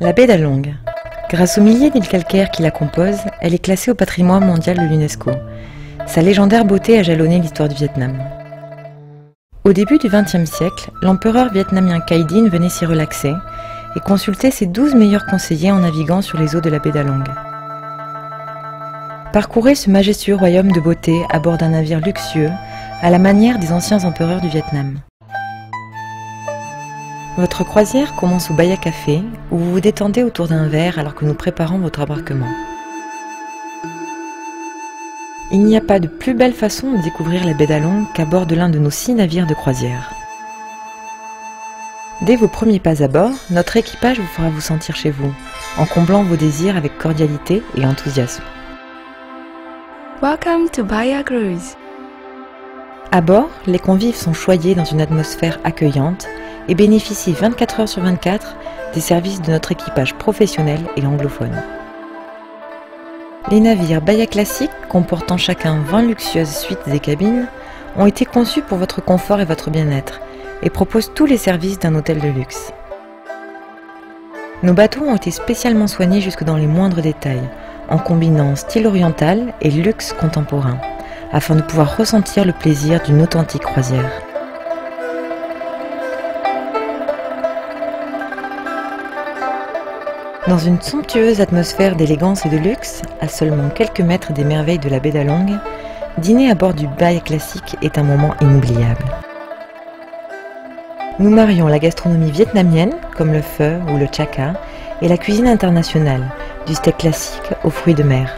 La baie d'Along. Grâce aux milliers d'îles calcaires qui la composent, elle est classée au patrimoine mondial de l'UNESCO. Sa légendaire beauté a jalonné l'histoire du Vietnam. Au début du XXe siècle, l'empereur vietnamien Khai Dinh venait s'y relaxer et consulter ses 12 meilleurs conseillers en naviguant sur les eaux de la baie d'Along. Parcourez ce majestueux royaume de beauté à bord d'un navire luxueux, à la manière des anciens empereurs du Vietnam. Votre croisière commence au Baya Café, où vous vous détendez autour d'un verre alors que nous préparons votre embarquement. Il n'y a pas de plus belle façon de découvrir la baie d'Along qu'à bord de l'un de nos 6 navires de croisière. Dès vos premiers pas à bord, notre équipage vous fera vous sentir chez vous, en comblant vos désirs avec cordialité et enthousiasme. Welcome to Baya Cruise. À bord, les convives sont choyés dans une atmosphère accueillante et bénéficient 24 heures sur 24 des services de notre équipage professionnel et anglophone. Les navires Baya classiques, comportant chacun 20 luxueuses suites et cabines, ont été conçus pour votre confort et votre bien-être et proposent tous les services d'un hôtel de luxe. Nos bateaux ont été spécialement soignés jusque dans les moindres détails, en combinant style oriental et luxe contemporain, afin de pouvoir ressentir le plaisir d'une authentique croisière. Dans une somptueuse atmosphère d'élégance et de luxe, à seulement quelques mètres des merveilles de la baie d'Along, dîner à bord du Baya classique est un moment inoubliable. Nous marions la gastronomie vietnamienne, comme le pho ou le chakka, et la cuisine internationale, du steak classique aux fruits de mer.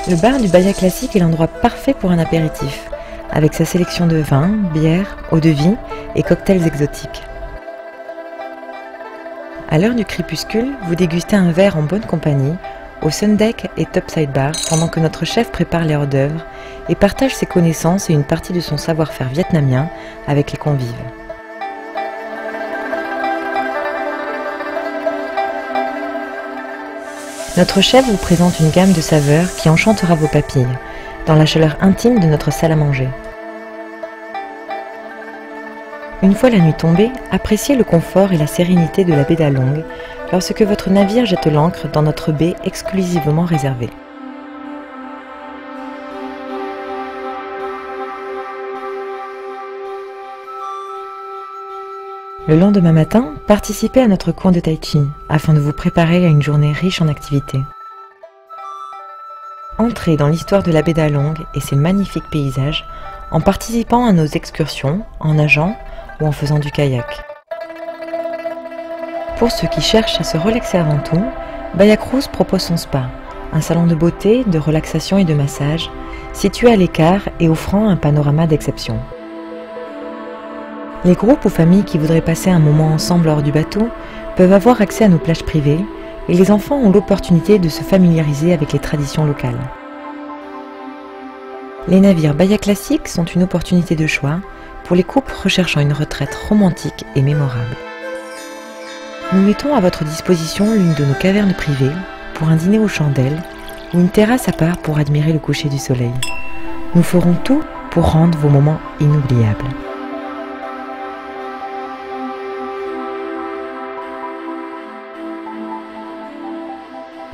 Le bar du Baya classique est l'endroit parfait pour un apéritif, avec sa sélection de vins, bières, eau-de-vie et cocktails exotiques. À l'heure du crépuscule, vous dégustez un verre en bonne compagnie, au Sundeck et Topside Bar, pendant que notre chef prépare les hors-d'œuvre et partage ses connaissances et une partie de son savoir-faire vietnamien avec les convives. Notre chef vous présente une gamme de saveurs qui enchantera vos papilles, dans la chaleur intime de notre salle à manger. Une fois la nuit tombée, appréciez le confort et la sérénité de la baie d'Along lorsque votre navire jette l'ancre dans notre baie exclusivement réservée. Le lendemain matin, participez à notre cours de tai chi afin de vous préparer à une journée riche en activités. Entrez dans l'histoire de la baie d'Along et ses magnifiques paysages en participant à nos excursions, en nageant ou en faisant du kayak. Pour ceux qui cherchent à se relaxer avant tout, Baya Cruise propose son spa, un salon de beauté, de relaxation et de massage, situé à l'écart et offrant un panorama d'exception. Les groupes ou familles qui voudraient passer un moment ensemble hors du bateau peuvent avoir accès à nos plages privées et les enfants ont l'opportunité de se familiariser avec les traditions locales. Les navires Baya classiques sont une opportunité de choix pour les couples recherchant une retraite romantique et mémorable. Nous mettons à votre disposition l'une de nos cavernes privées pour un dîner aux chandelles ou une terrasse à part pour admirer le coucher du soleil. Nous ferons tout pour rendre vos moments inoubliables.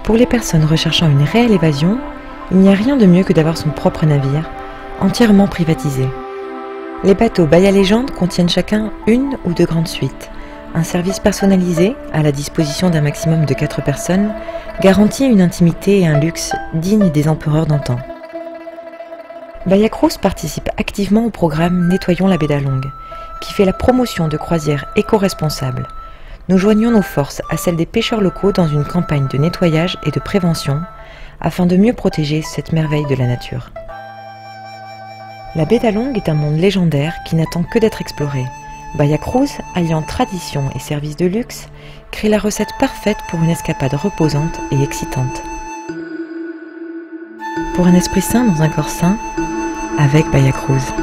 Pour les personnes recherchant une réelle évasion, il n'y a rien de mieux que d'avoir son propre navire, entièrement privatisé. Les bateaux Baya Légende contiennent chacun une ou 2 grandes suites. Un service personnalisé, à la disposition d'un maximum de 4 personnes, garantit une intimité et un luxe dignes des empereurs d'antan. Baya Cruise participe activement au programme Nettoyons la baie d'Along, qui fait la promotion de croisières éco-responsables. Nous joignons nos forces à celles des pêcheurs locaux dans une campagne de nettoyage et de prévention, afin de mieux protéger cette merveille de la nature. La baie d'Along est un monde légendaire qui n'attend que d'être exploré. Baya Cruise, alliant tradition et services de luxe, crée la recette parfaite pour une escapade reposante et excitante. Pour un esprit sain dans un corps sain, avec Baya Cruise.